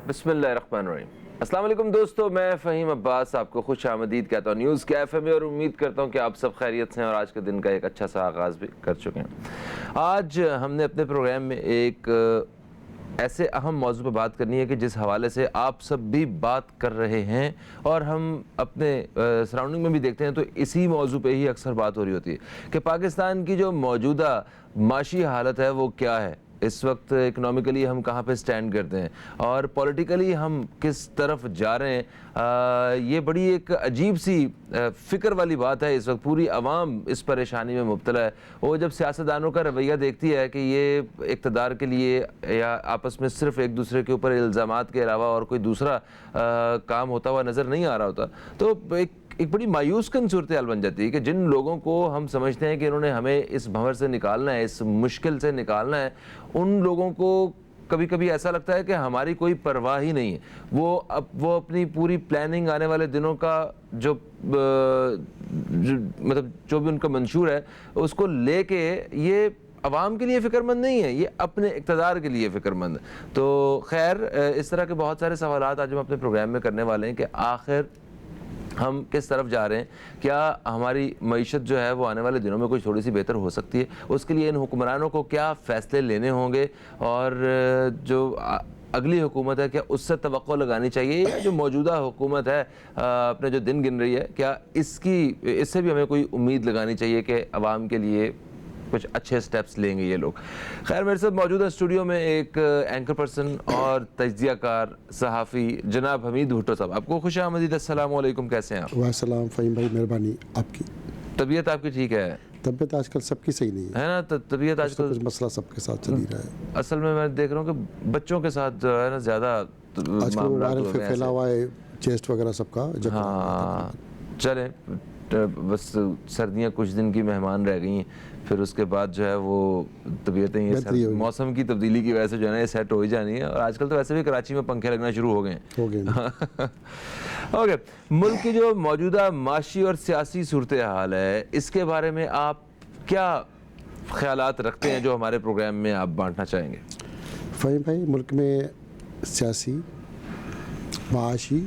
बिस्मिल्लाहिर्रहमानिर्रहीम। अस्सलाम वालेकुम दोस्तों, मैं फ़हीम अब्बास आपको खुश आमदीद कहता हूँ न्यूज़ कैफ़े में, और उम्मीद करता हूँ कि आप सब खैरियत से हैं और आज के दिन का एक अच्छा सा आगाज़ भी कर चुके हैं। आज हमने अपने प्रोग्राम में एक ऐसे अहम मौजू पर बात करनी है कि जिस हवाले से आप सब भी बात कर रहे हैं और हम अपने सराउंडिंग में भी देखते हैं, तो इसी मौजू पे ही अक्सर बात हो रही होती है कि पाकिस्तान की जो मौजूदा माशी हालत है वो क्या है, इस वक्त इकनॉमिकली हम कहाँ पे स्टैंड करते हैं और पॉलिटिकली हम किस तरफ जा रहे हैं। ये बड़ी एक अजीब सी फ़िक्र वाली बात है। इस वक्त पूरी आवाम इस परेशानी में मुब्तला है। वो जब सियासतदानों का रवैया देखती है कि ये इक़्तिदार के लिए या आपस में सिर्फ एक दूसरे के ऊपर इल्ज़ामात के अलावा और कोई दूसरा काम होता हुआ नज़र नहीं आ रहा होता, तो एक बड़ी मायूस कन सूरत हाल बन जाती है कि जिन लोगों को हम समझते हैं कि इन्होंने हमें इस भंवर से निकालना है, इस मुश्किल से निकालना है, उन लोगों को कभी कभी ऐसा लगता है कि हमारी कोई परवाह ही नहीं है। वो अपनी पूरी प्लानिंग आने वाले दिनों का जो मतलब जो भी उनका मंशूर है उसको लेके ये अवाम के लिए फ़िक्रमंद नहीं है, ये अपने इक़्तिदार के लिए फ़िक्रमंद है। तो खैर, इस तरह के बहुत सारे सवालात आज हम अपने प्रोग्राम में करने वाले हैं कि आखिर हम किस तरफ जा रहे हैं, क्या हमारी मईशत जो है वो आने वाले दिनों में कुछ थोड़ी सी बेहतर हो सकती है, उसके लिए इन हुक्मरानों को क्या फ़ैसले लेने होंगे और जो अगली हुकूमत है क्या उससे तवक्को लगानी चाहिए, या जो मौजूदा हुकूमत है अपने जो दिन गिन रही है क्या इससे भी हमें कोई उम्मीद लगानी चाहिए कि अवाम के लिए कुछ अच्छे स्टेप्स लेंगे ये लोग। खैर, मेरे साथ मौजूदा स्टूडियो में एक एंकर पर्सन और तज्ज़ियाकार सहाफ़ी जनाब हमीद भुट्टो साहब, आपको खुश आमदीद। अस्सलाम वालेकुम, कैसे हैं आप? वालेकुम फ़हीम भाई, मेहरबानी आपकी। तबीयत आपकी ठीक है? तबीयत आजकल सबकी सही नहीं है ना, तबीयत आजकल कुछ मसला सबके साथ चल ही रहा है। असल में मैं देख रहा हूँ कि बच्चों के साथ जो है ना ज़्यादा आजकल वायरल फैला हुआ है, चेस्ट वगैरह सबका। हाँ, चलें, बस सर्दियाँ कुछ दिन की मेहमान रह गई हैं, फिर उसके बाद जो है वो तबीयतें ये मौसम की तब्दीली की वजह से जो है ना ये सेट हो ही जानी है। और आजकल तो वैसे भी कराची में पंखे लगना शुरू हो गए हैं। ओके, मुल्क की जो मौजूदा माशी और सियासी सूरत हाल है, इसके बारे में आप क्या ख्यालात रखते हैं जो हमारे प्रोग्राम में आप बांटना चाहेंगे? फ़हीम भाई, मुल्क में सियासी, माशी,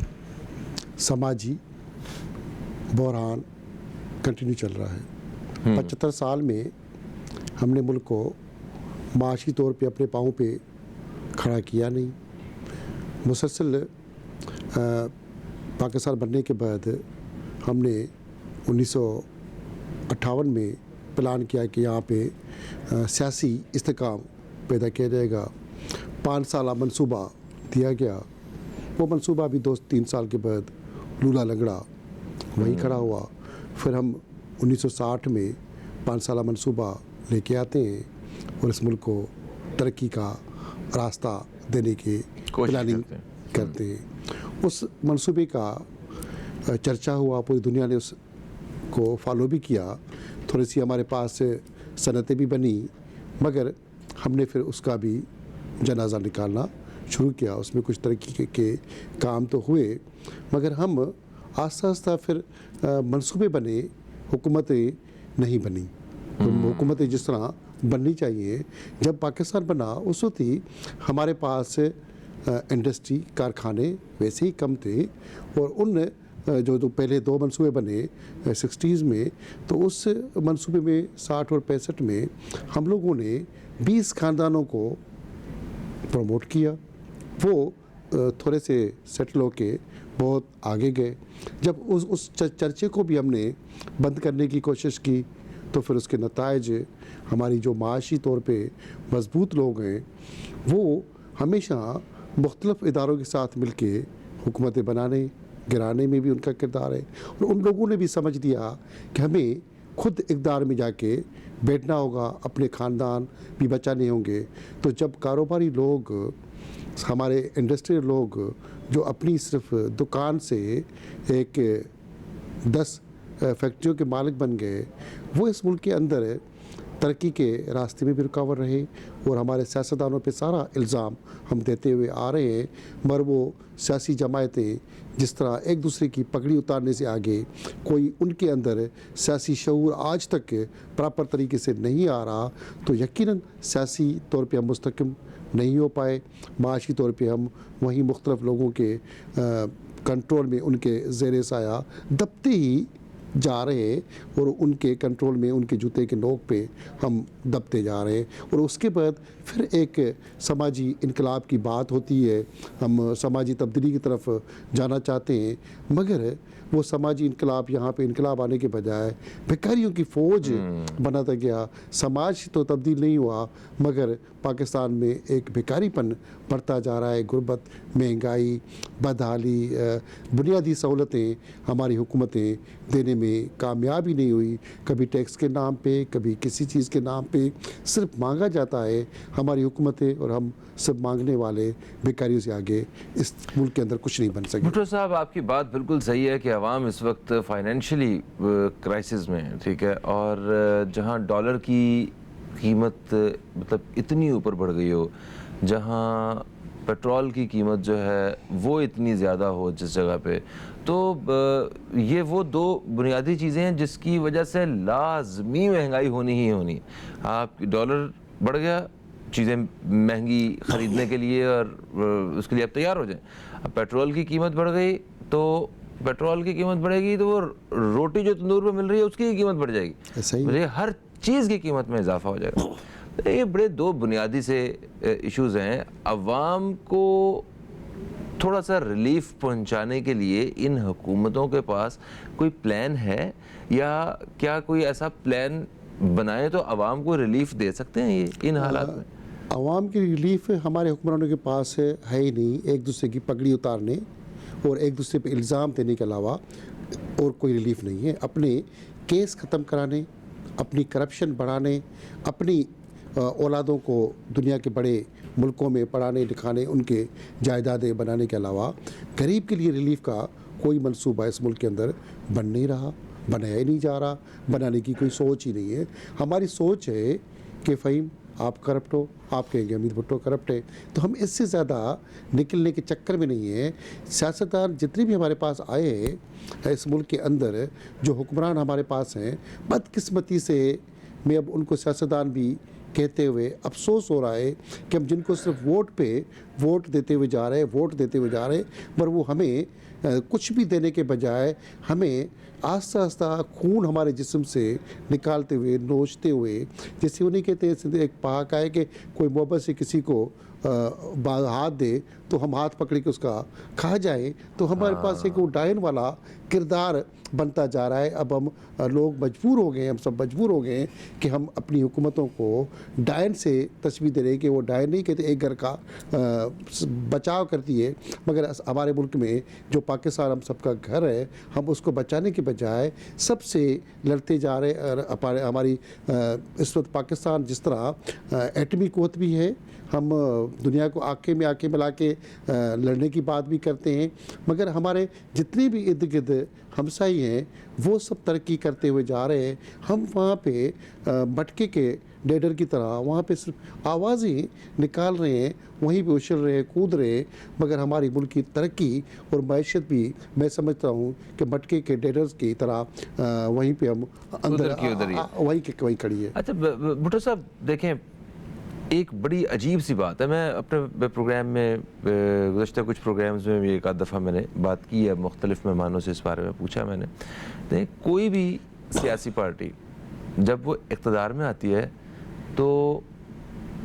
समाजी बहरान कंटिन्यू चल रहा है। 75 साल में हमने मुल्क को माशी तौर पे अपने पाँव पे खड़ा किया नहीं। मुसलसल पाकिस्तान बनने के बाद हमने 1958 में प्लान किया कि यहाँ पे सियासी इस्तेकाम पैदा किया जाएगा। 5 साल मंसूबा दिया गया। वो मंसूबा भी 2-3 साल के बाद लूला लंगड़ा वहीं खड़ा हुआ। फिर हम 1960 में 5 साल मंसूबा लेके आते हैं और इस मुल्क को तरक्की का रास्ता देने की प्लानिंग करते हैं। उस मंसूबे का चर्चा हुआ, पूरी दुनिया ने उसको फॉलो भी किया। थोड़ी सी हमारे पास सनतें भी बनी, मगर हमने फिर उसका भी जनाजा निकालना शुरू किया। उसमें कुछ तरक्की के काम तो हुए, मगर हम आस्ता आस्ता फिर मंसूबे बने, हुकूमतें नहीं बनी। तो हुकूमतें जिस तरह बननी चाहिए, जब पाकिस्तान बना उस वक्त ही हमारे पास इंडस्ट्री, कारखाने वैसे ही कम थे। और उन जो पहले 2 मंसूबे बने 60s में, तो उस मंसूबे में 60 और 65 में हम लोगों ने 20 ख़ानदानों को प्रमोट किया। वो थोड़े से सेटल होके बहुत आगे गए। जब उस चर्चे को भी हमने बंद करने की कोशिश की, तो फिर उसके नताइज हमारी जो माशी तौर पे मजबूत लोग हैं वो हमेशा मुख्तलिफ इदारों के साथ मिलके हुकूमतें बनाने गिराने में भी उनका किरदार है। और उन लोगों ने भी समझ लिया कि हमें खुद इक़्तिदार में जाके बैठना होगा, अपने ख़ानदान भी बचाने होंगे। तो जब कारोबारी लोग, हमारे इंडस्ट्रियल लोग जो अपनी सिर्फ दुकान से एक 10 फैक्ट्रियों के मालिक बन गए, वो इस मुल्क के अंदर तरक्की के रास्ते में भी रुकावट रहे। और हमारे सियासतदानों पे सारा इल्ज़ाम हम देते हुए आ रहे हैं, मगर वो सियासी जमायतें जिस तरह एक दूसरे की पगड़ी उतारने से आगे कोई उनके अंदर सियासी शऊर आज तक प्रॉपर तरीके से नहीं आ रहा, तो यकीनन सियासी तौर पे हम मुस्तहकम नहीं हो पाए। माशी तौर पे हम वहीं मुख्तलिफ लोगों के कंट्रोल में उनके ज़ेर साया दबते ही जा रहे हैं और उनके कंट्रोल में उनके जूते के नोक पे हम दबते जा रहे हैं। और उसके बाद फिर एक समाजी इनकलाब की बात होती है, हम समाजी तब्दीली की तरफ जाना चाहते हैं, मगर वो समाजी इनकलाब यहाँ पे इनकलाब आने के बजाय भिखारियों की फ़ौज बनाता गया। समाज तो तब्दील नहीं हुआ मगर पाकिस्तान में एक भिखारीपन बढ़ता जा रहा है। गुर्बत, महंगाई, बदहाली, बुनियादी सहूलतें हमारी हुकूमतें देने में कामयाब ही नहीं हुई। कभी टैक्स के नाम पे, कभी किसी चीज़ के नाम पे सिर्फ मांगा जाता है हमारी हुकूमतें, और हम सब मांगने वाले भिखारियों से आगे इस मुल्क के अंदर कुछ नहीं बन सके। भुट्टो साहब, आपकी बात बिल्कुल सही है कि अवाम इस वक्त फाइनेंशियली क्राइसिस में है, ठीक है, और जहाँ डॉलर की कीमत मतलब इतनी ऊपर बढ़ गई हो, जहाँ पेट्रोल की कीमत जो है वो इतनी ज़्यादा हो जिस जगह पे, तो ये वो दो बुनियादी चीज़ें हैं जिसकी वजह से लाजमी महंगाई होनी ही होनी। आप डॉलर बढ़ गया, चीज़ें महंगी ख़रीदने के लिए, और उसके लिए आप तैयार हो जाएं। अब पेट्रोल की कीमत बढ़ गई तो पेट्रोल की कीमत बढ़ेगी तो वो रोटी जो तंदूर में मिल रही है उसकी कीमत बढ़ जाएगी। ऐसा ही मुझे हर चीज़ की कीमत में इजाफा हो जाएगा। तो ये बड़े दो बुनियादी से इश्यूज़ हैं। अवाम को थोड़ा सा रिलीफ पहुंचाने के लिए इन हुकूमतों के पास कोई प्लान है, या क्या कोई ऐसा प्लान बनाए तो अवाम को रिलीफ दे सकते हैं ये इन हालात में? आवाम की रिलीफ हमारे हुक्मरानों के पास है ही नहीं। एक दूसरे की पगड़ी उतारने और एक दूसरे पे इल्ज़ाम देने के अलावा और कोई रिलीफ नहीं है। अपने केस ख़त्म कराने, अपनी करप्शन बढ़ाने, अपनी औलादों को दुनिया के बड़े मुल्कों में पढ़ाने लिखाने, उनके जायदादें बनाने के अलावा गरीब के लिए रिलीफ का कोई मंसूबा इस मुल्क के अंदर बन नहीं रहा, बनाया ही नहीं जा रहा, बनाने की कोई सोच ही नहीं है। हमारी सोच है कि फ़हीम आप करप्ट हो, आप कहेंगे अमीर भुट्टो करप्ट है, तो हम इससे ज़्यादा निकलने के चक्कर में नहीं है। सियासतदान जितने भी हमारे पास आए हैं इस मुल्क के अंदर, जो हुक्मरान हमारे पास हैं, बदकिस्मती से मैं अब उनको सियासतदान भी कहते हुए अफसोस हो रहा है कि हम जिनको सिर्फ वोट देते हुए जा रहे हैं, पर वो हमें कुछ भी देने के बजाय हमें आस्ता आस्ता खून हमारे जिस्म से निकालते हुए, नोचते हुए, जैसे उन्हीं कहते हैं एक पहाक है कि कोई मोहब्बत से किसी को हाथ दे तो हम हाथ पकड़ के उसका खा जाए, तो हमारे पास एक वो डायन वाला किरदार बनता जा रहा है। अब हम लोग मजबूर हो गए हैं, हम सब मजबूर हो गए हैं कि हम अपनी हुकूमतों को डायन से तस्वीर दे रहे हैं कि वो डायन नहीं कहते, एक घर का बचाव करती है, मगर हमारे मुल्क में जो पाकिस्तान हम सबका घर है, हम उसको बचाने के बजाय सबसे लड़ते जा रहे हैं। और हमारी इस वक्त पाकिस्तान जिस तरह एटमी क़ुव्वत भी है, हम दुनिया को आंखें में आंखें मिला के लड़ने की बात भी करते हैं, मगर हमारे जितने भी इर्द गिर्द हमसाई हैं वो सब तरक्की करते हुए जा रहे हैं। हम वहाँ पे मटके के डेडर की तरह वहाँ पे सिर्फ आवाज़ें निकाल रहे हैं, वहीं पे उछल रहे हैं, कूद रहे हैं, मगर हमारी मुल्क की तरक्की और मैशत भी मैं समझता हूँ कि मटके के डेडर्स की तरह वहीं पे हम अंदर वहीं खड़ी है। अच्छा भुट्टो साहब, देखें एक बड़ी अजीब सी बात है। मैं अपने प्रोग्राम में गुज़श्ता कुछ प्रोग्राम्स में भी एक आध दफ़ा मैंने बात की है, मुख्तलिफ मेहमानों से इस बारे में पूछा मैंने। देख, कोई भी सियासी पार्टी जब वो इक़्तिदार में आती है तो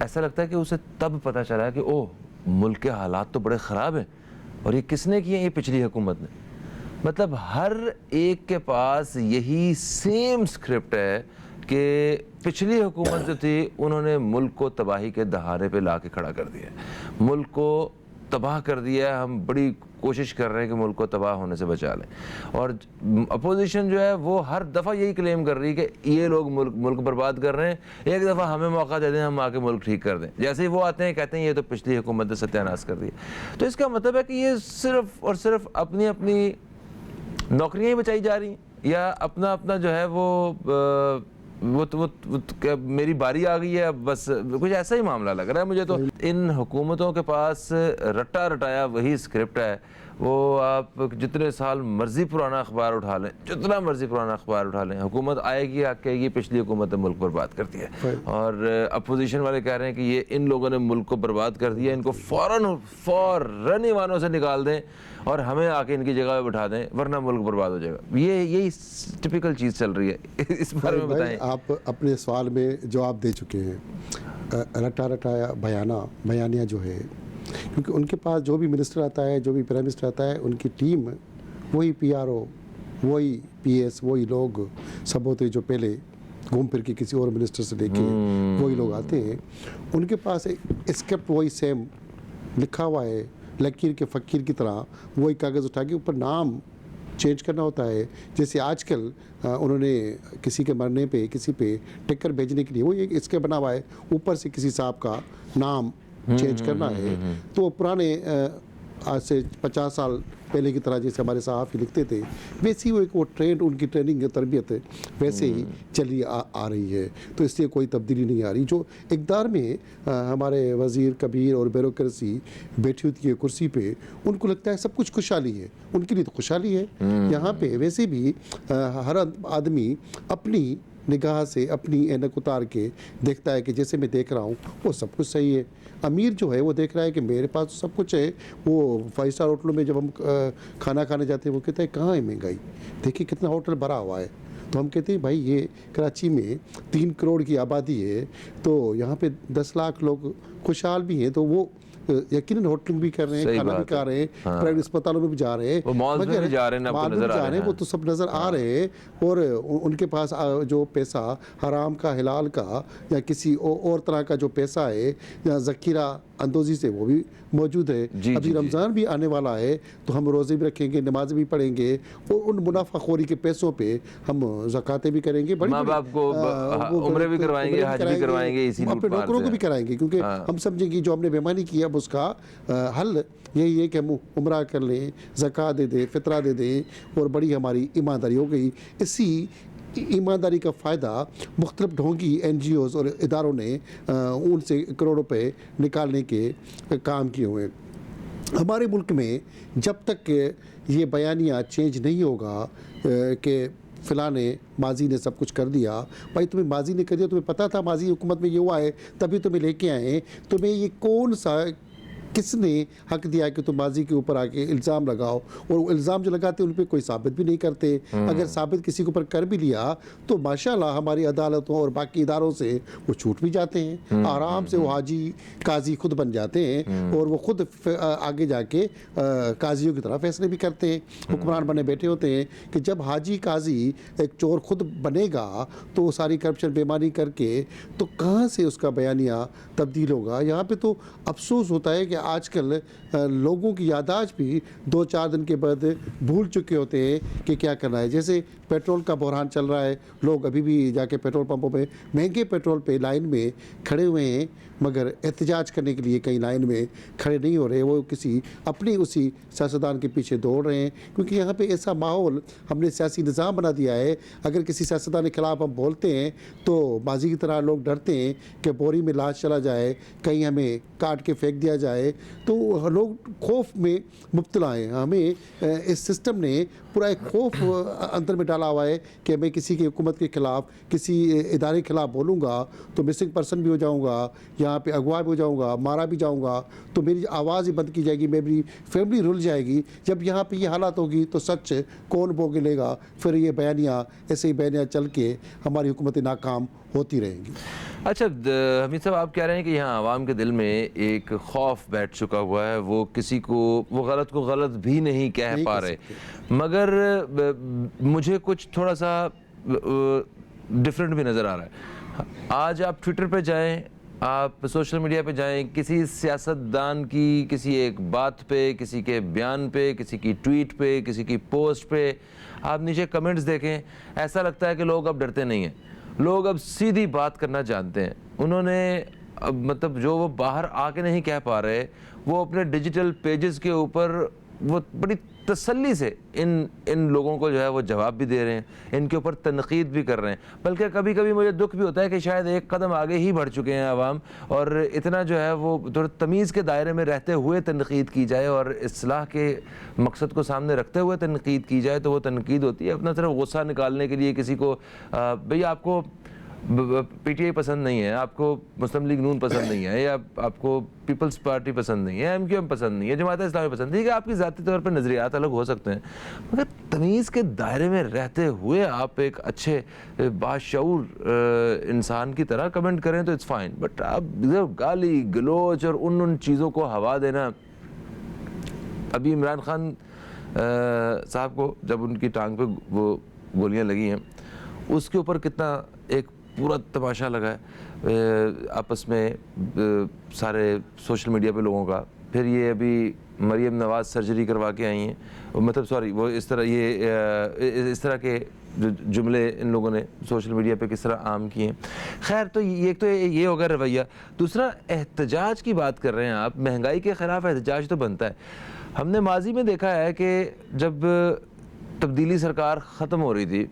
ऐसा लगता है कि उसे तब पता चला है कि ओह, मुल्क के हालात तो बड़े ख़राब हैं, और ये किसने किए? ये पिछली हुकूमत ने। मतलब हर एक के पास यही सेम स्क्रिप्ट है कि पिछली हुकूमत जो थी उन्होंने मुल्क को तबाही के दहारे पे ला के खड़ा कर दिया, मुल्क को तबाह कर दिया। हम बड़ी कोशिश कर रहे हैं कि मुल्क को तबाह होने से बचा लें, और अपोजिशन जो है वो हर दफ़ा यही क्लेम कर रही है कि ये लोग मुल्क बर्बाद कर रहे हैं, एक दफ़ा हमें मौका दे दें, हम आके मुल्क ठीक कर दें। जैसे ही वो आते हैं कहते हैं ये तो पिछली हुकूमत ने सत्यानाश कर दिया। तो इसका मतलब है कि ये सिर्फ और सिर्फ अपनी अपनी नौकरियाँ ही बचाई जा रही हैं, या अपना अपना जो है वो मेरी बारी आ गई है, बस कुछ ऐसा ही मामला लग रहा है मुझे। तो इन हुकूमतों के पास रटा रटाया वही स्क्रिप्ट है, वो आप जितने साल मर्जी पुराना अखबार उठा लें, जितना मर्जी पुराना अखबार उठा लें, हुकूमत आएगी कहेगी पिछली हुकूमत ने मुल्क बर्बाद कर दिया। और अपोजिशन वाले कह रहे हैं कि ये इन लोगों ने मुल्क को बर्बाद कर दिया, इनको फ़ौरन ईवानों से निकाल दें और हमें आके इनकी जगह पे बैठा दें, वरना मुल्क बर्बाद हो जाएगा। यही टिपिकल चीज़ चल रही है। इस बारे में बताएं। आप अपने सवाल में जवाब दे चुके हैं। रटा रटाया बयानिया जो है, क्योंकि उनके पास जो भी मिनिस्टर आता है, जो भी प्राइम मिनिस्टर आता है, उनकी टीम वही PRO, वही PS, वही लोग सब होते जो पहले घूम फिर के किसी और मिनिस्टर से लेके वही लोग आते हैं। उनके पास स्क्रिप्ट वही सेम लिखा हुआ है, लकीर के फ़कीर की तरह वही कागज़ उठा के ऊपर नाम चेंज करना होता है। जैसे आजकल उन्होंने किसी के मरने पे किसी पे टिकर भेजने के लिए वो एक इसके बना हुआ है, ऊपर से किसी साहब का नाम चेंज करना है। तो पुराने आज से 50 साल पहले की तरह जैसे हमारे सहाफ़ी लिखते थे, वैसी वो ट्रेंड, उनकी ट्रेनिंग तरबियत वैसे ही चली आ रही है। तो इसलिए कोई तब्दीली नहीं आ रही। जो इक़्तिदार में हमारे वज़ीर कबीर और ब्यूरोक्रेसी बैठी होती है कुर्सी पे, उनको लगता है सब कुछ खुशहाली है, उनके लिए तो खुशहाली है। यहाँ पे वैसे भी हर आदमी अपनी निगाह से अपनी ऐनक उतार के देखता है कि जैसे मैं देख रहा हूँ वो सब कुछ सही है। अमीर जो है वो देख रहा है कि मेरे पास तो सब कुछ है। वो 5 स्टार होटलों में जब हम खाना खाने जाते हैं वो कहता है कहाँ है महंगाई, देखिए कितना होटल भरा हुआ है। तो हम कहते हैं भाई ये कराची में 3 करोड़ की आबादी है, तो यहाँ पे 10 लाख लोग खुशहाल भी हैं, तो वो यकीनन होटलिंग भी कर रहे हैं, खाना भी खा रहे हैं, प्राइवेट अस्पतालों में भी जा रहे हैं, मॉल में भी जा रहे हैं, आपको नजर आ रहे हैं, वो तो सब नज़र आ रहे हैं। और उनके पास जो पैसा हराम का, हिलाल का या किसी और तरह का जो पैसा है या ज़ख़ीरा अंदोज़ी से वो भी मौजूद है। अभी रमज़ान भी आने वाला है, तो हम रोज़े भी रखेंगे, नमाज़ भी पढ़ेंगे और उन मुनाफाखोरी के पैसों पे हम ज़कातें भी करेंगे, माँ बाप को उम्रे भी करवाएंगे, हज भी करवाएंगे, इसी अपने नौकरों को भी कराएंगे, क्योंकि हम समझेंगे जो हमने बेईमानी की अब उसका हल यही है कि हम उम्रा कर लें, ज़कात दे दें, फ़ितरा दे दें और बड़ी हमारी ईमानदारी हो गई। इसी ईमानदारी का फ़ायदा मुख्तलिफ ढोंगी NGOs और इदारों ने उनसे करोड़ों रुपए निकालने के काम किए हुए हैं। हमारे मुल्क में जब तक ये बयानिया चेंज नहीं होगा कि फ़िलहाल ने माजी ने सब कुछ कर दिया, भाई तुम्हें माजी ने कर दिया, तुम्हें पता था माजी हुकूमत में ये हुआ है तभी तुम्हें लेके आए, तुम्हें ये कौन सा किसने हक दिया कि तुम माजी के ऊपर आके इल्ज़ाम लगाओ। और इल्ज़ाम जो लगाते हैं उन पर कोई साबित भी नहीं करते। अगर साबित किसी के ऊपर कर भी लिया तो माशाल्लाह हमारी अदालतों और बाकी इदारों से वो छूट भी जाते हैं, आराम से वो हाजी काजी खुद बन जाते हैं और वो खुद आगे जाके काजियों की तरह फैसले भी करते हैं। हुक्मरान बने बैठे होते हैं कि जब हाजी काजी एक चोर खुद बनेगा तो सारी करप्शन बेईमानी करके तो कहाँ से उसका बयानिया तब्दील होगा। यहाँ पे तो अफसोस होता है कि आजकल लोगों की यादाश्त भी 2-4 दिन के बाद भूल चुके होते हैं कि क्या करना है। जैसे पेट्रोल का बहरान चल रहा है, लोग अभी भी जाके पेट्रोल पंपों पे महंगे पेट्रोल पे लाइन में खड़े हुए हैं, मगर एहतजाज करने के लिए कहीं लाइन में खड़े नहीं हो रहे, वो किसी अपनी उसी सियासतदान के पीछे दौड़ रहे हैं। क्योंकि यहाँ पे ऐसा माहौल हमने सियासी निज़ाम बना दिया है, अगर किसी सियासतदान के ख़िलाफ़ हम बोलते हैं तो बाजी की तरह लोग डरते हैं कि बोरी में लाश चला जाए, कहीं हमें काट के फेंक दिया जाए, तो लोग खौफ में मुब्तला हैं। हमें इस सिस्टम ने पूरा एक खौफ अंदर में डाला हुआ है कि मैं किसी की हुकूमत के ख़िलाफ़, किसी इदारे के ख़िलाफ़ बोलूँगा तो मिसिंग पर्सन भी हो जाऊँगा, यहाँ पे अगवा भी हो जाऊँगा, मारा भी जाऊँगा, तो मेरी आवाज़ ही बंद की जाएगी, मेरी फैमिली रुल जाएगी। जब यहाँ पे ये हालात होगी तो सच कौन बोगे लेगा। फिर ये बयानियाँ ऐसे ही बयानियाँ चल के हमारी हुकूमतें नाकाम होती रहेंगी। अच्छा हमीद साहब, आप कह रहे हैं कि यहाँ आवाम के दिल में एक खौफ बैठ चुका हुआ है, वो किसी को वो गलत को गलत भी नहीं कह पा रहे, मगर मुझे कुछ थोड़ा सा डिफरेंट भी नज़र आ रहा है। आज आप ट्विटर पे जाएं, आप सोशल मीडिया पे जाएं, किसी सियासतदान की किसी एक बात पे, किसी के बयान पे, किसी की ट्वीट पे, किसी की पोस्ट पे आप नीचे कमेंट्स देखें, ऐसा लगता है कि लोग अब डरते नहीं हैं, लोग अब सीधी बात करना जानते हैं। उन्होंने अब मतलब जो वो बाहर आके नहीं कह पा रहे, वो अपने डिजिटल पेजेस के ऊपर वो बड़ी तसल्ली से इन लोगों को जो है वो जवाब भी दे रहे हैं, इनके ऊपर तनकीद भी कर रहे हैं। बल्कि कभी कभी मुझे दुख भी होता है कि शायद एक कदम आगे ही बढ़ चुके हैं आवाम, और इतना जो है वो थोड़ा तमीज़ के दायरे में रहते हुए तनकीद की जाए और इस्लाह के मकसद को सामने रखते हुए तनकीद की जाए तो वो तनकीद होती है। अपना सिर्फ गुस्सा निकालने के लिए किसी को भैया आपको पीटीआई पसंद नहीं है, आपको मुस्लिम लीग नून पसंद नहीं है, या आपको पीपल्स पार्टी पसंद नहीं है, एमक्यूएम पसंद नहीं है, जमात इस्लामी पसंद नहीं है, कि आपकी ज़ाती तौर पर नज़रियात अलग हो सकते हैं, मगर तमीज़ के दायरे में रहते हुए आप एक अच्छे बाशऊर इंसान की तरह कमेंट करें तो इट्स फाइन। बट आप गाली गलोच और उन चीज़ों को हवा देना, अभी इमरान खान साहब को जब उनकी टांग पे वो गोलियां लगी हैं उसके ऊपर कितना एक पूरा तमाशा लगा है आपस में सारे सोशल मीडिया पे लोगों का। फिर ये अभी मरियम नवाज़ सर्जरी करवा के आई हैं, मतलब सॉरी वो इस तरह के जो जुमले इन लोगों ने सोशल मीडिया पे किस तरह आम किए हैं। खैर, तो ये होगा रवैया। दूसरा, एहतजाज की बात कर रहे हैं आप, महंगाई के ख़िलाफ़ एहतजाज तो बनता है। हमने माजी में देखा है कि जब तब्दीली सरकार ख़त्म हो रही थी,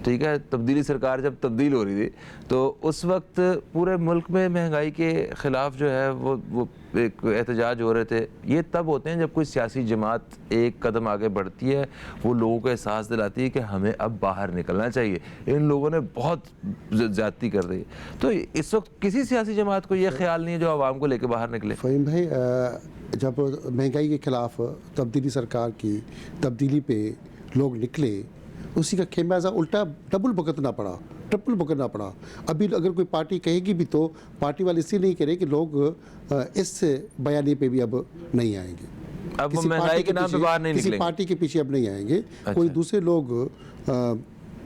ठीक है, तब्दीली सरकार जब तब्दील हो रही थी तो उस वक्त पूरे मुल्क में महंगाई के ख़िलाफ़ जो है वो एक एहतजाज हो रहे थे। ये तब होते हैं जब कोई सियासी जमात एक कदम आगे बढ़ती है, वो लोगों को एहसास दिलाती है कि हमें अब बाहर निकलना चाहिए, इन लोगों ने बहुत ज़्यादती कर दी। तो इस वक्त किसी सियासी जमात को ये ख्याल नहीं है जो आवाम को लेकर बाहर निकले। फ़हीम भाई, जब महंगाई के ख़िलाफ़ तब्दीली सरकार की तब्दीली पे लोग निकले, उसी का खेमाजा उल्टा डबल भुगतना पड़ा, ट्रिपल भुगतना पड़ा। अभी अगर कोई पार्टी कहेगी भी तो पार्टी वाले इसलिए नहीं कह रहे कि लोग इस बयानी पे भी अब नहीं आएंगे, अब महंगाई के नाम पे बाहर नहीं निकलेंगे, किसी पार्टी के पीछे अब नहीं आएंगे। अच्छा। कोई दूसरे लोग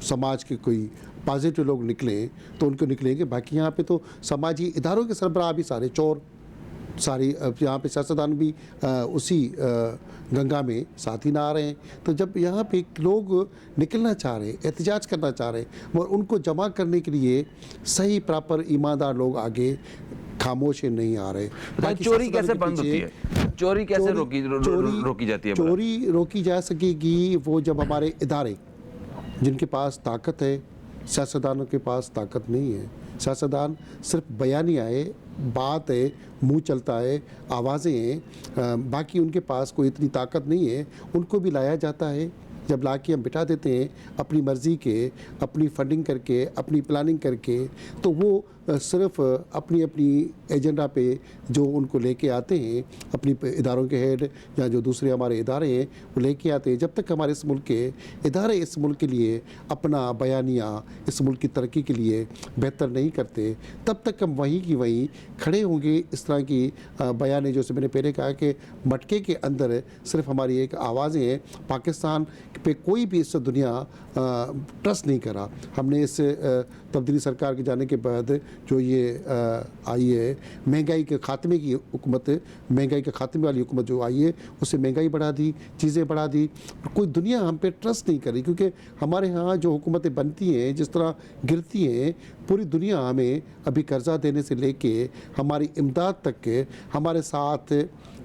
समाज के कोई पॉजिटिव लोग निकलें तो उनको निकलेंगे। बाकी यहाँ पे तो समाजी इदारों के सरबराह भी सारे चोर, सारी यहाँ पे सियासतदान भी उसी गंगा में साथ ही ना आ रहे हैं। तो जब यहाँ पे लोग निकलना चाह रहे हैं, एहतजाज करना चाह रहे हैं, और उनको जमा करने के लिए सही प्रॉपर ईमानदार लोग आगे खामोश नहीं आ रहे। चोरी कैसे बंद होती है? चोरी कैसे रोकी जाती है? चोरी रोकी जा सकेगी वो जब हमारे इदारे, जिनके पास ताकत है, सियासतदानों के पास ताकत नहीं है। सियासतदान सिर्फ बयानिया है, बात है, मुंह चलता है, आवाज़ें हैं, बाकी उनके पास कोई इतनी ताकत नहीं है। उनको भी लाया जाता है, जब ला के हम बिठा देते हैं अपनी मर्ज़ी के, अपनी फंडिंग करके, अपनी प्लानिंग करके, तो वो सिर्फ अपनी अपनी एजेंडा पे जो उनको लेके आते हैं, अपनी इदारों के हेड या जो दूसरे हमारे इदारे हैं वो लेके आते हैं। जब तक हमारे इस मुल्क के इदारे इस मुल्क के लिए अपना बयानिया इस मुल्क की तरक्की के लिए बेहतर नहीं करते, तब तक हम वहीं की वहीं खड़े होंगे। इस तरह की बयानें, जैसे मैंने पहले कहा कि मटके के अंदर सिर्फ हमारी एक आवाज़ें हैं। पाकिस्तान पे कोई भी इस दुनिया ट्रस्ट नहीं करा। हमने इस तब्दीली सरकार के जाने के बाद जो ये आई है महंगाई के खात्मे की हुकूमत, महंगाई के खात्मे वाली हुकूमत जो आई है, उससे महंगाई बढ़ा दी, चीज़ें बढ़ा दी। कोई दुनिया हम पे ट्रस्ट नहीं करी, क्योंकि हमारे यहाँ जो हुकूमतें बनती हैं, जिस तरह गिरती हैं, पूरी दुनिया हमें अभी कर्जा देने से लेके हमारी इमदाद तक के हमारे साथ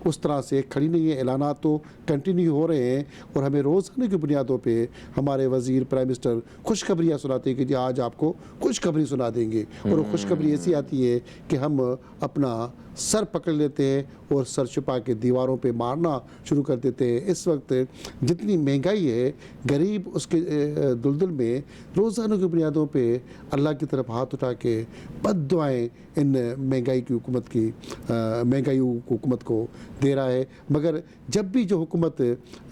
उस तरह से खड़ी नहीं है। ऐलानात तो कंटिन्यू हो रहे हैं और हमें रोज़ाना की बुनियादों पे हमारे वज़ीर, प्राइम मिनिस्टर खुशखबरियाँ सुनाते हैं कि जी आज आपको खुशखबरी सुना देंगे। और वो खुशखबरी ऐसी आती है कि हम अपना सर पकड़ लेते हैं और सर छुपा के दीवारों पे मारना शुरू कर देते हैं। इस वक्त जितनी महंगाई है, गरीब उसके दुलदुल में रोज़ाना की बुनियादों पे अल्लाह की तरफ हाथ उठा के बद्दुआएं इन महंगाई की हुकूमत की महंगाई हुकूमत को दे रहा है। मगर जब भी जो हुकूमत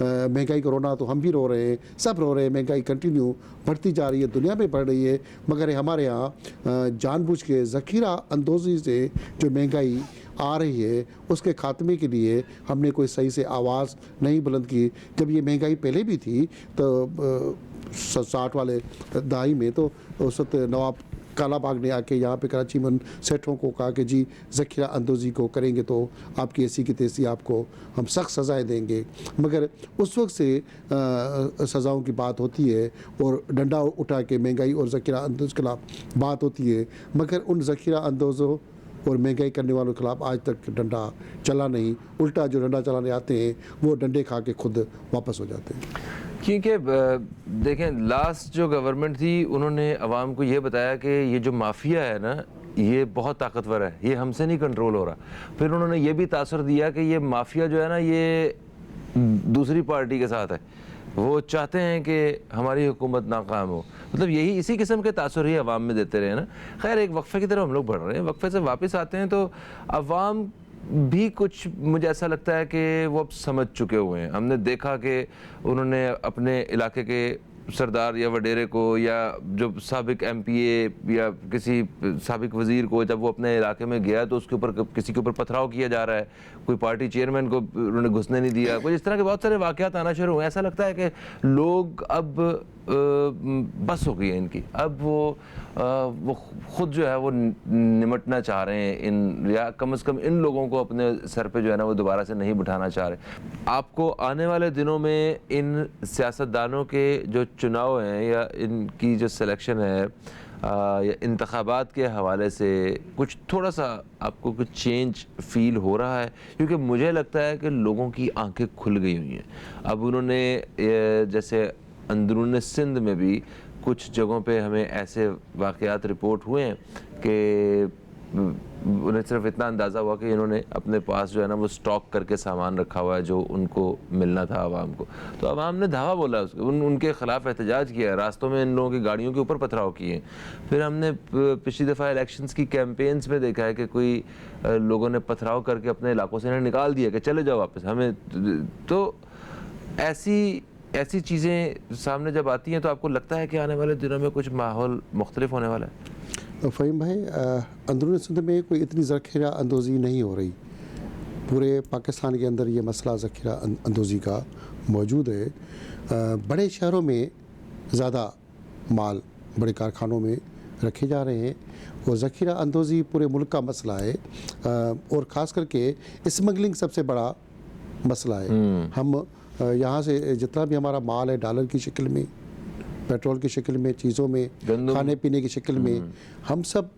महंगाई को रोना, तो हम भी रो रहे हैं, सब रो रहे हैं, महंगाई कंटिन्यू बढ़ती जा रही है, दुनिया में बढ़ रही है। मगर हमारे यहाँ जानबूझ के ज़ख़ीरा अंदोज़ी से जो महंगाई आ रही है, उसके खात्मे के लिए हमने कोई सही से आवाज़ नहीं बुलंद की। जब ये महंगाई पहले भी थी तो 60 वाले दहाई में, तो उस वक्त नवाब कालाबाग ने आके यहाँ पे कराची में सेठों को कहा कि जी ज़ख़ीरा अंदोज़ी को करेंगे तो आपकी ऐसी की तैसी आपको हम सख्त सज़ाएँ देंगे। मगर उस वक्त से सज़ाओं की बात होती है और डंडा उठा के महंगाई और ज़ख़ीरा अंदोज़ के खिलाफ बात होती है। मगर उन ज़ख़ीरा अंदोज़ों और महंगाई करने वालों के खिलाफ आज तक डंडा चला नहीं। उल्टा जो डंडा चलाने आते हैं वो डंडे खा के खुद वापस हो जाते हैं। क्योंकि देखें, लास्ट जो गवर्नमेंट थी उन्होंने अवाम को ये बताया कि ये जो माफिया है ना, ये बहुत ताकतवर है, ये हमसे नहीं कंट्रोल हो रहा। फिर उन्होंने ये भी तासर दिया कि ये माफिया जो है ना, ये दूसरी पार्टी के साथ है, वो चाहते हैं कि हमारी हुकूमत नाकाम हो। मतलब यही इसी किस्म के तासर ही अवाम में देते रहे ना। खैर, एक वक्फे की तरफ हम लोग बढ़ रहे हैं। वक्फे से वापस आते हैं तो अवाम भी कुछ, मुझे ऐसा लगता है कि वो अब समझ चुके हुए हैं। हमने देखा कि उन्होंने अपने इलाके के सरदार या वडेरे को, या जो साबिक एमपीए या किसी साबिक वज़ीर को, जब वो अपने इलाके में गया तो उसके ऊपर किसी के ऊपर पथराव किया जा रहा है, कोई पार्टी चेयरमैन को उन्होंने घुसने नहीं दिया, कुछ इस तरह के बहुत सारे वाक़यात आना शुरू हुए। ऐसा लगता है कि लोग अब बस हो गई है इनकी। अब वो खुद जो है वो निमटना चाह रहे हैं इन, या कम से कम इन लोगों को अपने सर पे जो है ना वो दोबारा से नहीं बिठाना चाह रहे। आपको आने वाले दिनों में इन सियासतदानों के जो चुनाव हैं या इनकी जो सिलेक्शन है या इंतखाबात के हवाले से कुछ थोड़ा सा आपको कुछ चेंज फील हो रहा है? क्योंकि मुझे लगता है कि लोगों की आंखें खुल गई हुई हैं। अब उन्होंने जैसे अंदरून सिंध में भी कुछ जगहों पे हमें ऐसे वाक़यात रिपोर्ट हुए हैं कि उन्हें सिर्फ इतना अंदाज़ा हुआ कि इन्होंने अपने पास जो है ना वो स्टॉक करके सामान रखा हुआ है जो उनको मिलना था आवाम को। तो आवाम ने धावा बोला उसके, उनके ख़िलाफ़ एहतजाज किया, रास्तों में इन लोगों की गाड़ियों के ऊपर पथराव किए। फिर हमने पिछली दफ़ा इलेक्शंस की कैंपेन्स में देखा है कि कोई लोगों ने पथराव करके अपने इलाकों से इन्हें निकाल दिया कि चले जाओ वापस हमें। तो ऐसी चीज़ें सामने जब आती हैं तो आपको लगता है कि आने वाले दिनों में कुछ माहौल मुख्तलिफ होने वाला है? फ़हीम भाई, अंदरून सिंध में कोई इतनी ज़ख़ीरा अंदोज़ी नहीं हो रही। पूरे पाकिस्तान के अंदर ये मसला ज़ख़ीरा अंदोज़ी का मौजूद है। बड़े शहरों में ज़्यादा माल बड़े कारखानों में रखे जा रहे हैं और ज़ख़ीरा अंदोज़ी पूरे मुल्क का मसला है। और ख़ास करके स्मगलिंग सबसे बड़ा मसला है। हम यहाँ से जितना भी हमारा माल है डॉलर की शक्ल में, पेट्रोल की शक्ल में, चीज़ों में, खाने पीने की शक्ल में, हम सब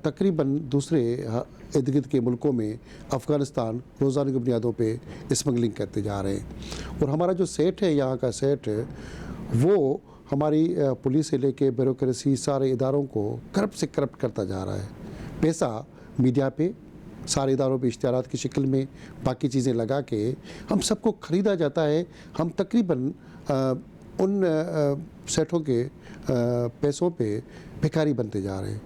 तकरीबन दूसरे इर्द गिर्द के मुल्कों में अफ़गानिस्तान रोज़ाना की बुनियादों पे स्मगलिंग करते जा रहे हैं। और हमारा जो सेट है, यहाँ का सेट है, वो हमारी पुलिस से लेके ब्यूरोक्रेसी सारे इदारों को करप्ट से करप्ट करता जा रहा है। पैसा मीडिया पे, सारे इदारों पे इश्तिहारात की शक्ल में बाकी चीज़ें लगा के हम सबको ख़रीदा जाता है। हम तकरीबन उन सेठों के पैसों पे भिखारी बनते जा रहे हैं।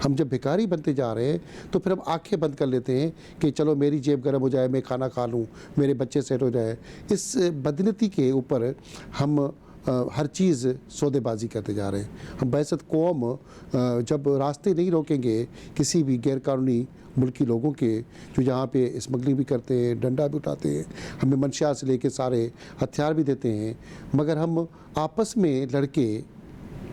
हम जब भिखारी बनते जा रहे हैं तो फिर हम आंखें बंद कर लेते हैं कि चलो मेरी जेब गर्म हो जाए, मैं खाना खा लूँ, मेरे बच्चे सेट हो जाए। इस बदनीति के ऊपर हम हर चीज़ सौदेबाजी करते जा रहे हैं। हम बैसत कौम जब रास्ते नहीं रोकेंगे किसी भी गैरकानूनी मुल्की लोगों के जो यहाँ पे स्मगलिंग भी करते हैं, डंडा भी उठाते हैं, हमें मंशा से लेके सारे हथियार भी देते हैं, मगर हम आपस में लड़के,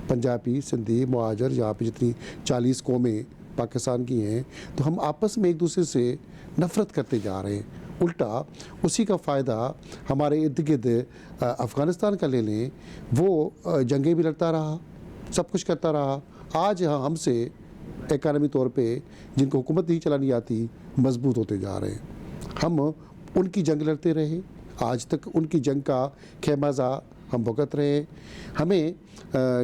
पंजाबी, सिंधी, मुहाजिर, यहाँ पे जितनी 40 कौमें पाकिस्तान की हैं, तो हम आपस में एक दूसरे से नफ़रत करते जा रहे हैं। उल्टा उसी का फ़ायदा हमारे इर्द गिर्द अफ़गानिस्तान का ले लें, वो जंगें भी लड़ता रहा, सब कुछ करता रहा। आज यहाँ हमसे इकानमी तौर पे जिनको हुकूमत नहीं चलानी आती मजबूत होते जा रहे हैं। हम उनकी जंग लड़ते रहे, आज तक उनकी जंग का खेमजा हम भुगत रहे हैं। हमें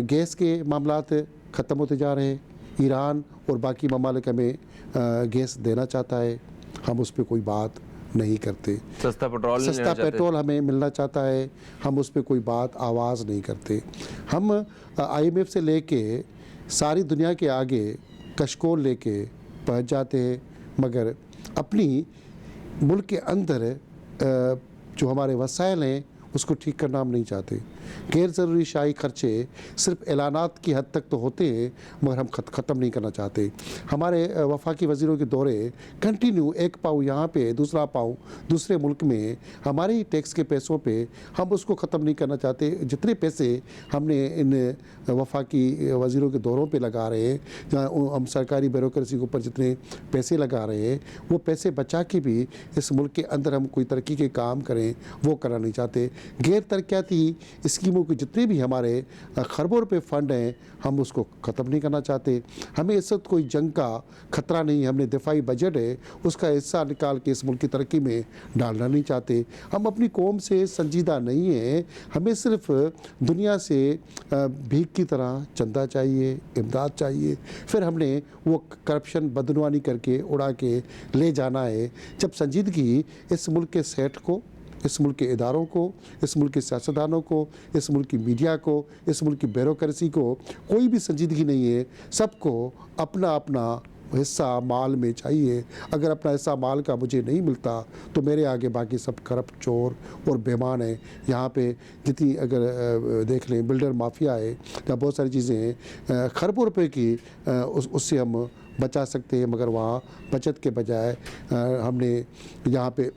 गैस के मामलात ख़त्म होते जा रहे हैं। ईरान और बाकी ममालिक हमें गैस देना चाहता है, हम उस पर कोई बात नहीं करते। सस्ता पेट्रोल हमें मिलना चाहता है, हम उस पर कोई बात आवाज़ नहीं करते। हम IMF से लेके सारी दुनिया के आगे कशकोल लेके पहुंच जाते हैं, मगर अपनी मुल्क के अंदर जो हमारे वसाइल हैं उसको ठीक करना हम नहीं चाहते। गैर ज़रूरी शाही खर्चे सिर्फ ऐलानात की हद तक तो होते हैं, मगर हम ख़त्म नहीं करना चाहते। हमारे वफाकी वज़ीरों के दौरे कंटिन्यू, एक पाँव यहाँ पे, दूसरा पाँव दूसरे मुल्क में, हमारे ही टैक्स के पैसों पे हम उसको ख़त्म नहीं करना चाहते। जितने पैसे हमने इन वफाकी वज़ीरों के दौरों पे लगा रहे हैं, जहाँ हम सरकारी ब्यूरोक्रेसी के ऊपर जितने पैसे लगा रहे हैं, वो पैसे बचा के भी इस मुल्क के अंदर हम कोई तरक्की के काम करें वो करना नहीं चाहते। गैर तरक्याती स्कीमों के जितने भी हमारे खरबों रुपए फंड हैं, हम उसको ख़त्म नहीं करना चाहते। हमें इस वक्त कोई जंग का खतरा नहीं, हमने दिफाई बजट है उसका हिस्सा निकाल के इस मुल्क की तरक्की में डालना नहीं चाहते। हम अपनी कौम से संजीदा नहीं हैं, हमें सिर्फ दुनिया से भीख की तरह चंदा चाहिए, इमदाद चाहिए, फिर हमने वो करप्शन बदनवानी करके उड़ा के ले जाना है। जब संजीदगी इस मुल्क के सेठ को, इस मुल्क के इदारों को, इस मुल्क के सियासतदानों को, इस मुल्क की मीडिया को, इस मुल्क की ब्यूरोक्रेसी को कोई भी संजीदगी नहीं है, सबको अपना अपना हिस्सा माल में चाहिए। अगर अपना हिस्सा माल का मुझे नहीं मिलता तो मेरे आगे बाकी सब करप्ट, चोर और बेईमान हैं। यहाँ पे जितनी अगर देख लें बिल्डर माफिया है, जहाँ बहुत सारी चीज़ें हैं खरबों रुपए की, उससे हम बचा सकते हैं, मगर वहाँ बचत के बजाय हमने यहाँ पे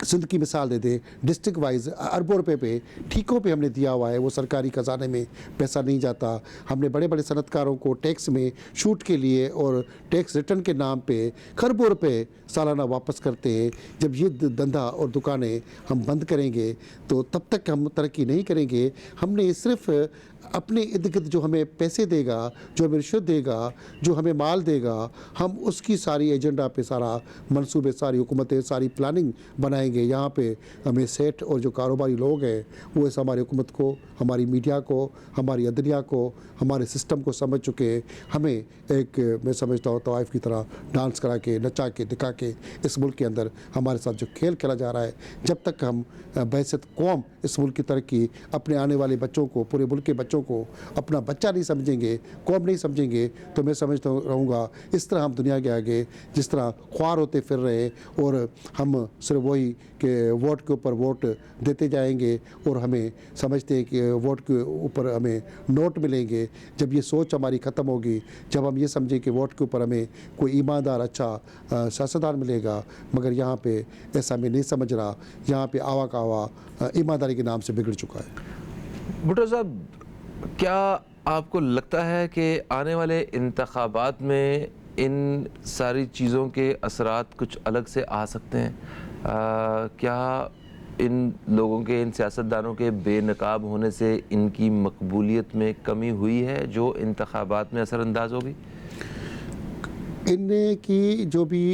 सिंध की मिसाल दे दें, डिस्ट्रिक्ट वाइज अरबों रुपए पे ठीकों पे हमने दिया हुआ है, वो सरकारी खजाने में पैसा नहीं जाता। हमने बड़े बड़े सनतकारों को टैक्स में छूट के लिए और टैक्स रिटर्न के नाम पे खरबों रुपए सालाना वापस करते हैं। जब ये धंधा और दुकानें हम बंद करेंगे तो तब तक हम तरक्की नहीं करेंगे। हमने सिर्फ अपने इर्द गिर्द जो हमें पैसे देगा, जो हमें रिश्वत देगा, जो हमें माल देगा, हम उसकी सारी एजेंडा पे सारा मंसूबे, सारी हुकूमतें, सारी प्लानिंग बनाएंगे। यहाँ पे हमें सेठ और जो कारोबारी लोग हैं वो इस हमारी हुकूमत को, हमारी मीडिया को, हमारी अदलिया को, हमारे सिस्टम को समझ चुके हैं। हमें एक, मैं समझता हूँ, तवाइफ की तरह डांस करा के, नचा के, दिखा के इस मुल्क के अंदर हमारे साथ जो खेल खेला जा रहा है, जब तक हम बहसत कौम इस मुल्क की तरक्की, अपने आने वाले बच्चों को, पूरे मुल्क के बच्चों को अपना बच्चा नहीं समझेंगे, कौम नहीं समझेंगे, तो मैं समझता रहूँगा इस तरह हम दुनिया के आगे जिस तरह ख्वार होते फिर रहे हैं और हम सिर्फ वही कि वोट के ऊपर वोट देते जाएंगे और हमें समझते हैं कि वोट के ऊपर हमें नोट मिलेंगे। जब ये सोच हमारी ख़त्म होगी, जब हम ये समझें कि वोट के ऊपर हमें कोई ईमानदार अच्छा सियासतदान मिलेगा, मगर यहाँ पे ऐसा मैं नहीं समझ रहा। यहाँ पे आवा का आवा ईमानदारी के नाम से बिगड़ चुका है। भुट्टो साहब, क्या आपको लगता है कि आने वाले इंतखाबात में इन सारी चीज़ों के असरात कुछ अलग से आ सकते हैं? क्या इन लोगों के, इन सियासतदानों के बेनकाब होने से इनकी मकबूलियत में कमी हुई है जो इंतखाबात में असरअंदाज होगी? इनकी जो भी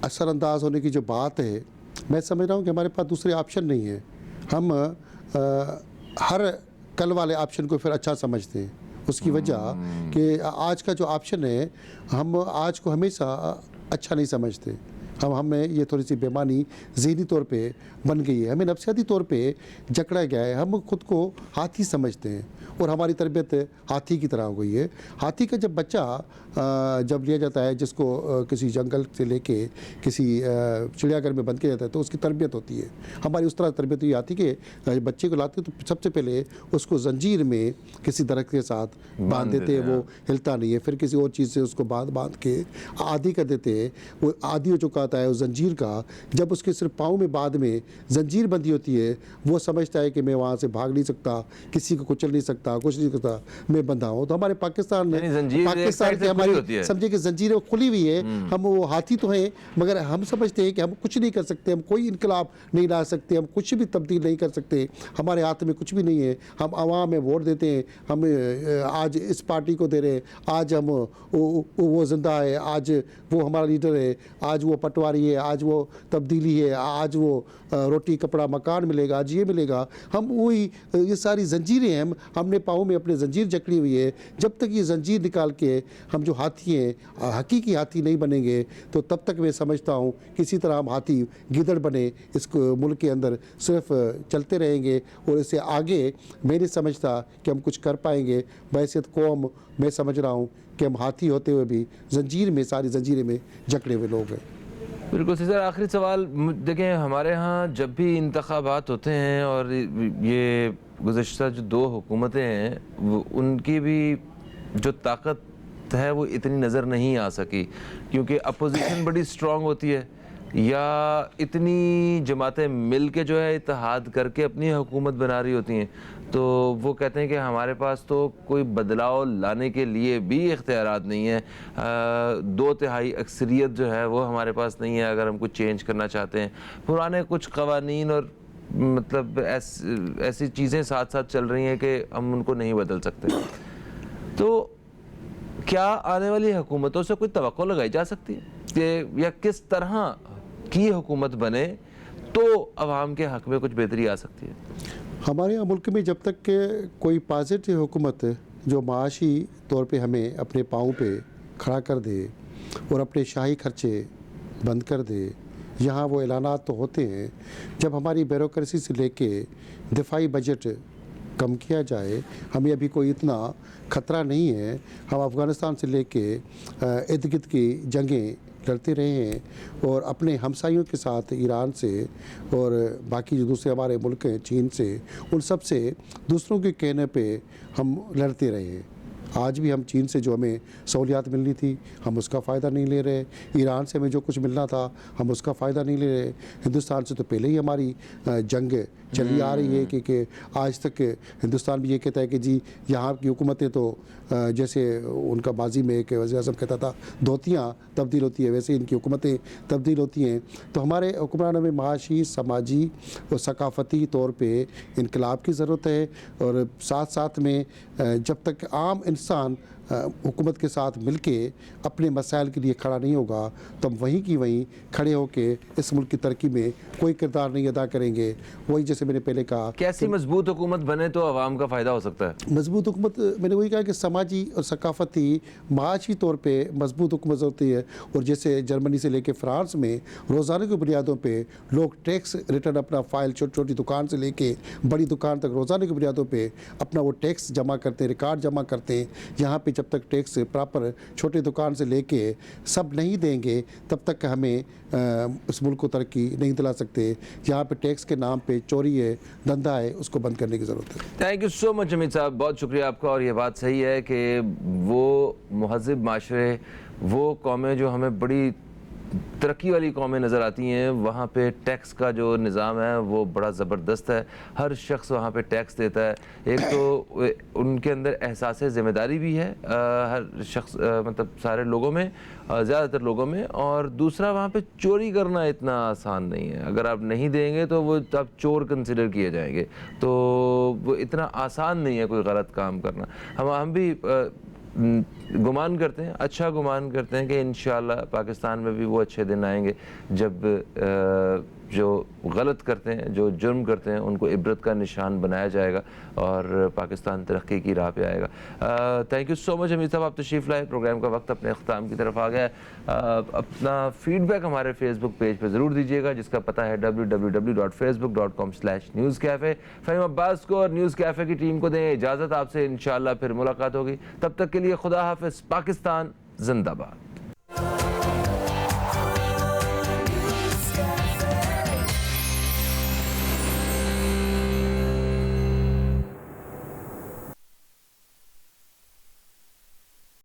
असरअंदाज होने की जो बात है, मैं समझ रहा हूँ कि हमारे पास दूसरे ऑप्शन नहीं है। हम हर कल वाले ऑप्शन को फिर अच्छा समझते हैं। उसकी वजह कि आज का जो ऑप्शन है, हम आज को हमेशा अच्छा नहीं समझते। हमें ये थोड़ी सी बेमानी ज़हनी तौर पे बन गई है, हमें नफ्सियाती तौर पे जकड़ा गया है। हम खुद को हाथी समझते हैं और हमारी तरबियत हाथी की तरह हो गई है। हाथी का जब बच्चा जब लिया जाता है, जिसको किसी जंगल से लेके किसी चिड़ियाघर में बंद किया जाता है, तो उसकी तरबियत होती है। हमारी उस तरह तरबियत हुई हाथी के बच्चे को लाते तो सबसे पहले उसको जंजीर में किसी दरख्त के साथ बांध देते हैं, वो हिलता नहीं है। फिर किसी और चीज़ से उसको बांध के आदी कर देते हैं। वो आदी हो चुका है उस जंजीर का। जब उसके सिर्फ पाँव में बाद में जंजीर बंधी होती है, वो समझता है कि मैं वहाँ से भाग नहीं सकता, किसी को कुचल नहीं सकता, कुछ नहीं करता, मैं बंधा हूँ। तो हमारे पाकिस्तान में, पाकिस्तान की हमारी समझे कि जंजीरें खुली हुई है। हम वो हाथी तो हैं, मगर हम समझते हैं कि हम कुछ नहीं कर सकते, हम कोई इनकलाब नहीं ला सकते, हम कुछ भी तब्दील नहीं कर सकते, हमारे हाथ में कुछ भी नहीं है। हम आवाम में वोट देते हैं, हम आज इस पार्टी को दे रहे हैं, आज हम वो जिंदा है, आज वो हमारा लीडर है, आज वो पटवारी है, आज वो तब्दीली है, आज वो रोटी कपड़ा मकान मिलेगा, आज ये मिलेगा। हम वही ये सारी जंजीरें हैं, हमने पाँव में अपने जंजीर जकड़ी हुई है। जब तक ये जंजीर निकाल के हम जो हाथी हैं, हकीकी हाथी नहीं बनेंगे, तो तब तक मैं समझता हूँ किसी तरह हम हाथी गिदड़ बने इस मुल्क के अंदर सिर्फ चलते रहेंगे और इससे आगे मैं नहीं समझता कि हम कुछ कर पाएंगे। बहैसियत कौम मैं समझ रहा हूँ कि हम हाथी होते हुए भी जंजीर में, सारी जंजीरें में जकड़े हुए लोग हैं। बिल्कुल सर, आखिरी सवाल देखें, हमारे यहाँ जब भी इंतखाबात होते हैं और ये गुज़श्ता जो दो हुकूमतें हैं, उनकी भी जो ताकत है वो इतनी नज़र नहीं आ सकी, क्योंकि अपोजिशन बड़ी स्ट्रॉन्ग होती है या इतनी जमातें मिल के जो है इत्तेहाद करके अपनी हुकूमत बना रही होती हैं। तो वो कहते हैं कि हमारे पास तो कोई बदलाव लाने के लिए भी इख्तियारात नहीं है, 2/3 अक्सरियत जो है वो हमारे पास नहीं है अगर हम कुछ चेंज करना चाहते हैं। पुराने कुछ कवानीन और मतलब ऐसी चीज़ें साथ साथ चल रही हैं कि हम उनको नहीं बदल सकते। तो क्या आने वाली हुकूमतों से कोई तवक्को लगाई जा सकती है कि या किस तरह की हुकूमत बने तो अवाम के हक़ में कुछ बेहतरी आ सकती है? हमारे यहाँ मुल्क में जब तक के कोई पॉजिटिव हुकूमत जो माशी तौर पे हमें अपने पाँव पे खड़ा कर दे और अपने शाही खर्चे बंद कर दे, यहाँ वो ऐलानात तो होते हैं। जब हमारी ब्यूरोक्रेसी से लेके दिफाई बजट कम किया जाए, हमें अभी कोई इतना ख़तरा नहीं है। हम अफ़गानिस्तान से लेके इर्द गिर्द की जंगें लड़ते रहे हैं और अपने हमसायों के साथ ईरान से और बाकी जो दूसरे हमारे मुल्क हैं चीन से, उन सब से दूसरों के कहने पे हम लड़ते रहे हैं। आज भी हम चीन से जो हमें सहूलियात मिलनी थी हम उसका फ़ायदा नहीं ले रहे, ईरान से हमें जो कुछ मिलना था हम उसका फ़ायदा नहीं ले रहे। हिंदुस्तान से तो पहले ही हमारी जंग चली आ रही है कि आज तक हिंदुस्तान भी ये कहता है कि जी यहाँ की हुकूमतें तो जैसे उनका माजी में एक वज़ीर-ए-आज़म कहता था धोतियाँ तब्दील होती है, वैसे इनकी हुकूमतें तब्दील होती हैं। तो हमारे हुक्मरानों में माशी, समाजी और सकाफ़ती तौर पे इनकलाब की ज़रूरत है और साथ साथ में जब तक आम इंसान हुकूमत के साथ मिलके अपने मसाइल के लिए खड़ा नहीं होगा तो हम वहीं की वहीं खड़े होके इस मुल्क की तरक्की में कोई किरदार नहीं अदा करेंगे। वही जैसे मैंने पहले कहा, कैसी मजबूत हुकूमत बने तो अवाम का फ़ायदा हो सकता है? मजबूत हुकूमत, मैंने वही कहा कि समाजी और सकाफ़ती माशी तौर पे मजबूत हुकूमत होती है। और जैसे जर्मनी से लेके फ्रांस में रोज़ाना की बुनियादों पे लोग टैक्स रिटर्न अपना फ़ाइल छोटी छोटी दुकान से लेके बड़ी दुकान तक रोज़ाना की बुनियादों पे अपना वो टैक्स जमा करते हैं, रिकॉर्ड जमा करते हैं। यहाँ पे जब तक टैक्स प्रॉपर छोटी दुकान से लेके सब नहीं देंगे तब तक हमें इस मुल्क को तरक्की नहीं दिला सकते। यहाँ पे टैक्स के नाम पे चोरी है, धंधा है, उसको बंद करने की ज़रूरत है। Thank you so much Amit साहब, बहुत शुक्रिया आपका। और ये बात सही है कि वो महज़िब माशरे, वो कौमें जो हमें बड़ी तरक्की वाली कौमें नज़र आती हैं, वहाँ पे टैक्स का जो निज़ाम है वो बड़ा ज़बरदस्त है। हर शख्स वहाँ पे टैक्स देता है। एक तो उनके अंदर एहसास ज़िम्मेदारी भी है हर शख्स मतलब सारे लोगों में, ज़्यादातर लोगों में। और दूसरा वहाँ पे चोरी करना इतना आसान नहीं है। अगर आप नहीं देंगे तो वो आप चोर कंसिडर किए जाएंगे, तो वो इतना आसान नहीं है कोई गलत काम करना। हम भी गुमान करते हैं, अच्छा गुमान करते हैं कि इंशाअल्लाह पाकिस्तान में भी वो अच्छे दिन आएंगे जब जो गलत करते हैं, जो जुर्म करते हैं, उनको इबरत का निशान बनाया जाएगा और पाकिस्तान तरक्की की राह पे आएगा। Thank you so much Amit साहब, आप तशरीफ़ लाए। प्रोग्राम का वक्त अपने अख्ताम की तरफ आ गया है। अपना फीडबैक हमारे फेसबुक पेज पे ज़रूर दीजिएगा जिसका पता है www.facebook.com/newscafe। फ़हीम अब्बास को और न्यूज़ कैफ़े की टीम को दें इजाज़त। आपसे इंशाअल्लाह फिर मुलाकात होगी। तब तक के लिए खुदा हाफ़िज़। पाकिस्तान जिंदाबाद।